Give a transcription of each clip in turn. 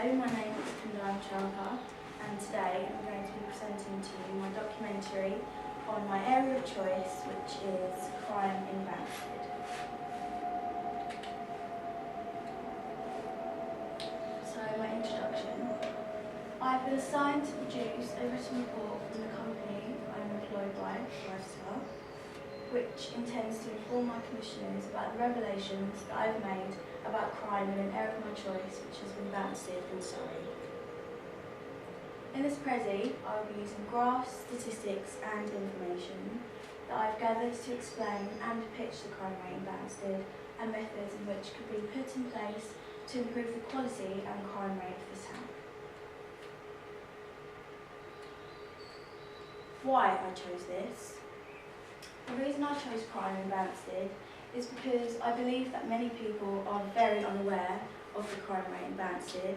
Hello, my name is Kundam Chalka, and today I'm going to be presenting to you my documentary on my area of choice, which is crime in Banstead. So, my introduction. I've been assigned to produce a written report from the company I'm employed by, Lifestyle, which intends to inform my commissioners about the revelations that I've made about crime in an area of my choice, which has been Banstead in Surrey. In this Prezi, I will be using graphs, statistics and information that I've gathered to explain and pitch the crime rate in Banstead and methods in which could be put in place to improve the quality and crime rate of the town. Why I chose this? The reason I chose crime in Banstead is because I believe that many people are very unaware of the crime rate in Banstead.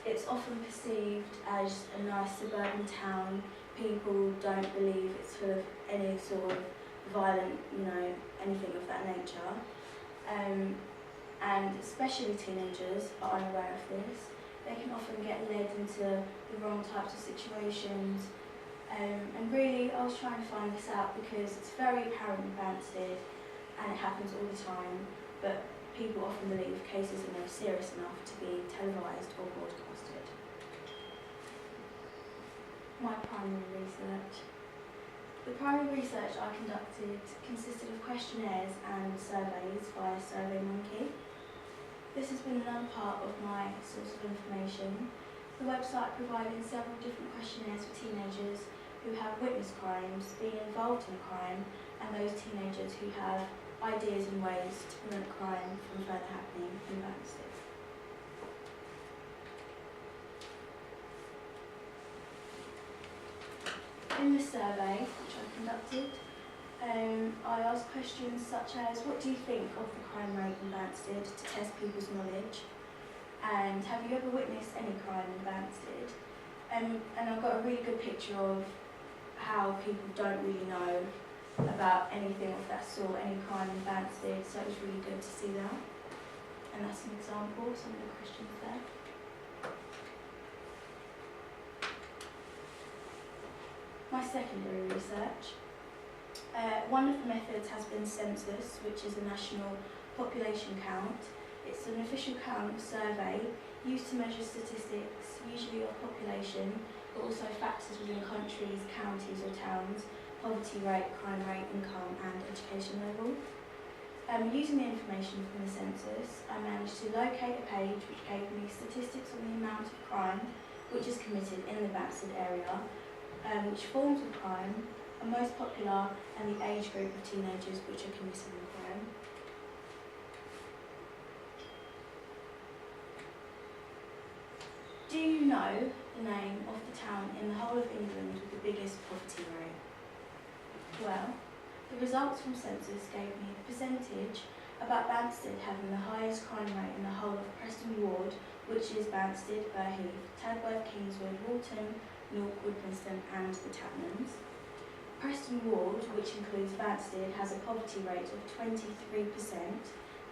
It's often perceived as a nice suburban town. People don't believe it's full of any sort of violent, anything of that nature. And especially teenagers are unaware of this. They can often get led into the wrong types of situations. And really, I was trying to find this out because it's very apparent in Banstead and it happens all the time, but people often believe cases are never serious enough to be televised or broadcasted. My primary research. The primary research I conducted consisted of questionnaires and surveys via SurveyMonkey. This has been another part of my source of information. The website provided several different questionnaires for teenagers who have witnessed crimes, been involved in crime, and those teenagers who have ideas and ways to prevent crime from further happening in Banstead. In this survey, which I conducted, I asked questions such as, what do you think of the crime rate in Banstead, to test people's knowledge, and have you ever witnessed any crime in Banstead? And I got a really good picture of how people don't really know about anything of that sort, any crime in Banstead, so it was really good to see that. And that's an example of some of the questions there. My secondary research. One of the methods has been census, which is a national population count. It's an official count survey used to measure statistics, usually of population, but also factors within countries, counties or towns, poverty rate, crime rate, income and education level. Using the information from the census, I managed to locate a page which gave me statistics on the amount of crime which is committed in the Banstead area, which forms of crime are most popular, and the age group of teenagers which are committing crime. Do you know the name of the town in the whole of England with the biggest poverty rate? Well, the results from census gave me a percentage about Banstead having the highest crime rate in the whole of Preston Ward, which is Banstead, Burheath, Tadworth, Kingswood, Walton, Newark, Woodpinston and the Tatnams. Preston Ward, which includes Banstead, has a poverty rate of 23%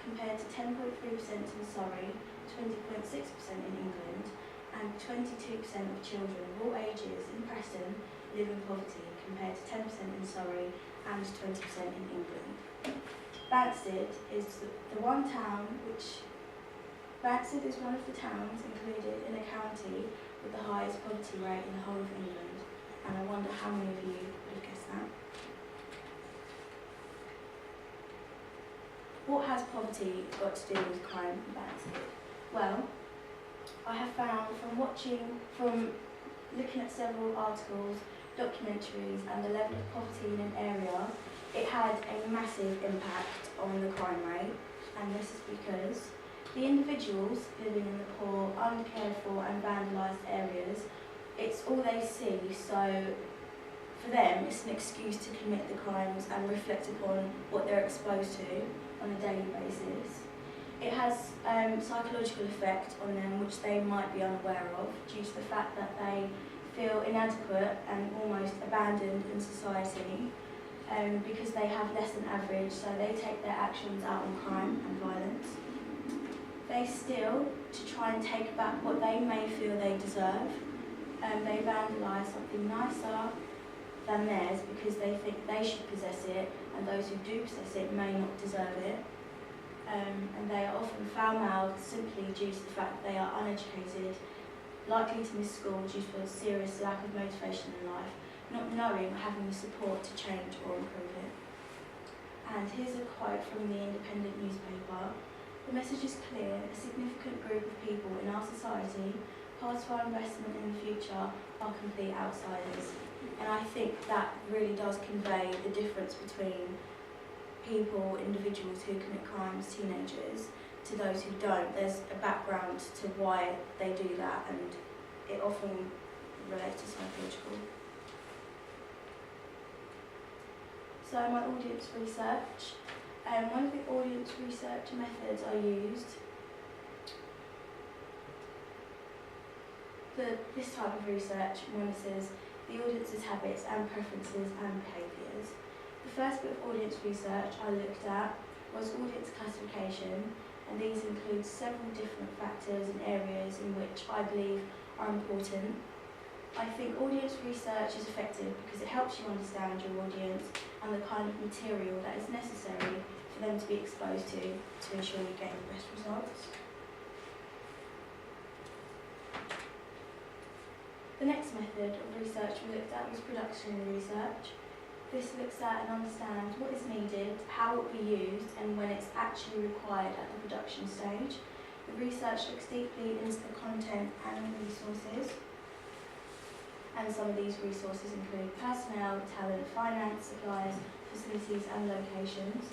compared to 10.3% in Surrey, 20.6% in England, and 22% of children of all ages in Preston live in poverty compared to 10% in Surrey and 20% in England. Banstead is one of the towns included in a county with the highest poverty rate in the whole of England, and I wonder how many of you would have guessed that. What has poverty got to do with crime in Banstead? Well, I have found from looking at several articles, documentaries and the level of poverty in an area, it had a massive impact on the crime rate, and this is because the individuals living in the poor, uncared for and vandalised areas, it's all they see, so for them it's an excuse to commit the crimes and reflect upon what they're exposed to on a daily basis. It has psychological effect on them which they might be unaware of due to the fact that they feel inadequate and almost abandoned in society because they have less than average, so they take their actions out on crime and violence. they steal to try and take back what they may feel they deserve. They vandalise something nicer than theirs because they think they should possess it, and those who do possess it may not deserve it. And they are often foul-mouthed simply due to the fact that they are uneducated, likely to miss school due to a serious lack of motivation in life, not knowing or having the support to change or improve it. And here's a quote from the Independent newspaper. The message is clear: a significant group of people in our society, past our investment in the future, are complete outsiders. And I think that really does convey the difference between people, individuals who commit crimes, teenagers, to those who don't. There's a background to why they do that, and it often relates to psychological. So my audience research. One of the audience research methods I used, this type of research monitors the audience's habits and preferences and behaviours. The first bit of audience research I looked at was audience classification, and these include several different factors and areas in which I believe are important. I think audience research is effective because it helps you understand your audience and the kind of material that is necessary for them to be exposed to ensure you gain the best results. The next method of research we looked at was production research. This looks at and understands what is needed, how it will be used, and when it's actually required at the production stage. The research looks deeply into the content and resources. And some of these resources include personnel, talent, finance, suppliers, facilities and locations.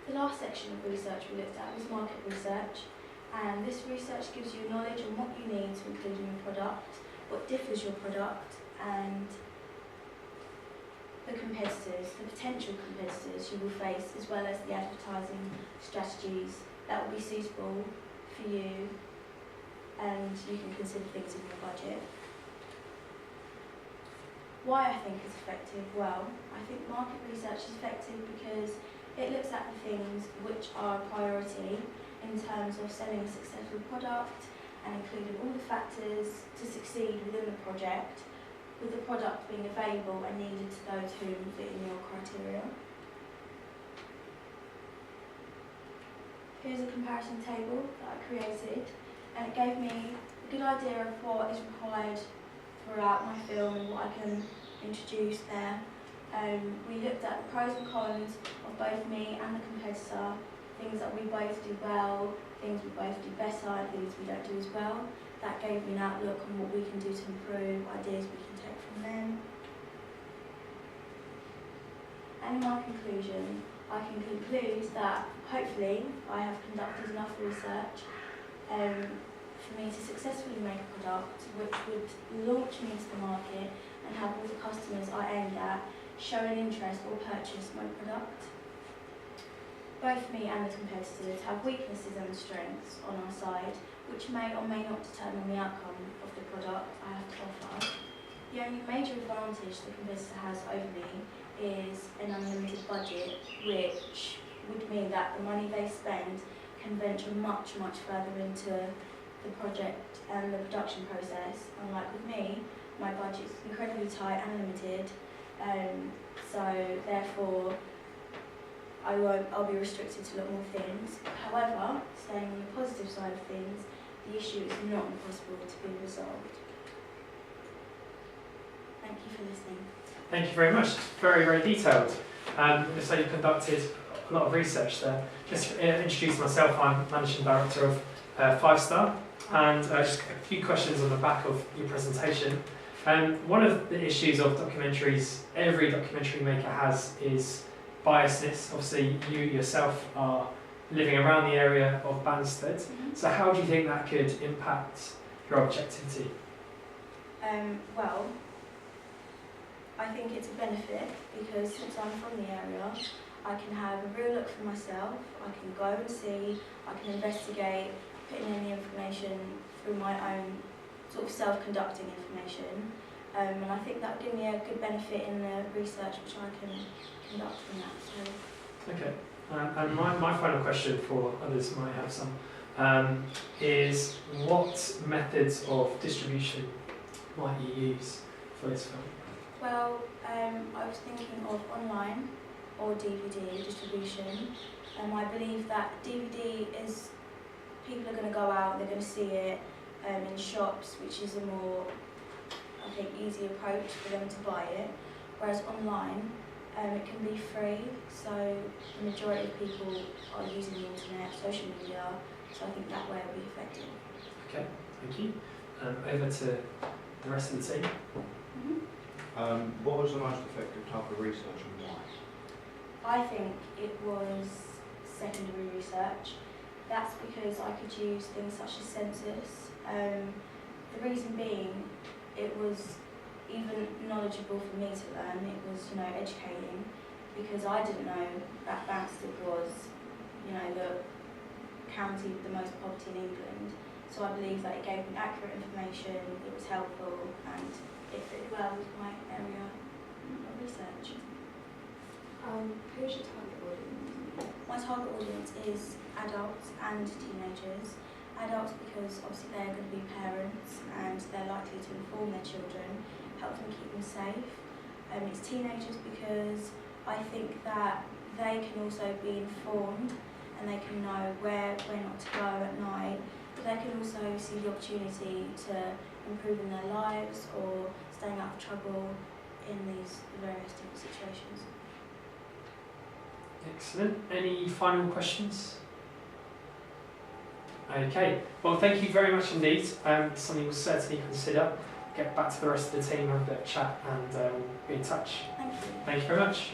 The last section of research we looked at was market research, and this research gives you knowledge on what you need to include in your product, what differs your product, and the competitors, the potential competitors you will face, as well as the advertising strategies that will be suitable for you, and you can consider things in your budget. Why I think it's effective? Well, I think market research is effective because it looks at the things which are a priority in terms of selling a successful product and including all the factors to succeed within the project, with the product being available and needed to those who fit in your criteria. Here's a comparison table that I created, and it gave me a good idea of what is required throughout my film and what I can introduce there. We looked at the pros and cons of both me and the competitor, things that we both do well, things we both do better, and things we don't do as well. That gave me an outlook on what we can do to improve, ideas we can take from them. And in my conclusion, I can conclude that hopefully I have conducted enough research for me to successfully make a product which would launch me into the market and have all the customers I aimed at show an interest or purchase my product. Both me and the competitors have weaknesses and strengths on our side, which may or may not determine the outcome of the product I have to offer. The only major advantage the competitor has over me is an unlimited budget, which would mean that the money they spend can venture much, much further into the project and the production process. Unlike with me, my budget is incredibly tight and limited, so therefore I'll be restricted to a lot more things. However, staying on the positive side of things, the issue is not impossible to be resolved. Thank you for listening. Thank you very much. It's very, very detailed. So you conducted a lot of research there. Just to introduce myself, I'm Managing Director of 5 Star, and just a few questions on the back of your presentation. One of the issues of documentaries every documentary maker has is biasness. Obviously, you yourself are living around the area of Banstead, so how do you think that could impact your objectivity? Well, I think it's a benefit because since I'm from the area, I can have a real look for myself, I can go and see, I can investigate, putting in the information through my own sort of self-conducting information, and I think that will give me a good benefit in the research which I can conduct from that. So. Okay. And my final question for others might have some is what methods of distribution might you use for this film? Well, I was thinking of online or DVD distribution. I believe that DVD is, people are going to go out, they're going to see it in shops, which is a more, I think, easy approach for them to buy it. Whereas online, it can be free, so the majority of people are using the internet, social media, so I think that way will be effective. Okay, thank you. Over to the rest of the team. What was the most effective type of research and why? I think it was secondary research. That's because I could use things such as census. The reason being, it was even knowledgeable for me to learn. It was, educating, because I didn't know that Banstead was, the county with the most poverty in England. So I believe that it gave me accurate information, it was helpful, and it fit well with my area of research. Who's your target audience? My target audience is adults and teenagers. Adults because obviously they're going to be parents and they're likely to inform their children, help them keep them safe. It's teenagers because I think that they can also be informed and they can know where not to go at night. They can also see the opportunity to improve in their lives or staying out of trouble in these various different situations. Excellent. Any final questions? Okay, well thank you very much indeed. Something we'll certainly consider. Get back to the rest of the team, have a bit of chat, and we'll be in touch. Thank you. Thank you very much.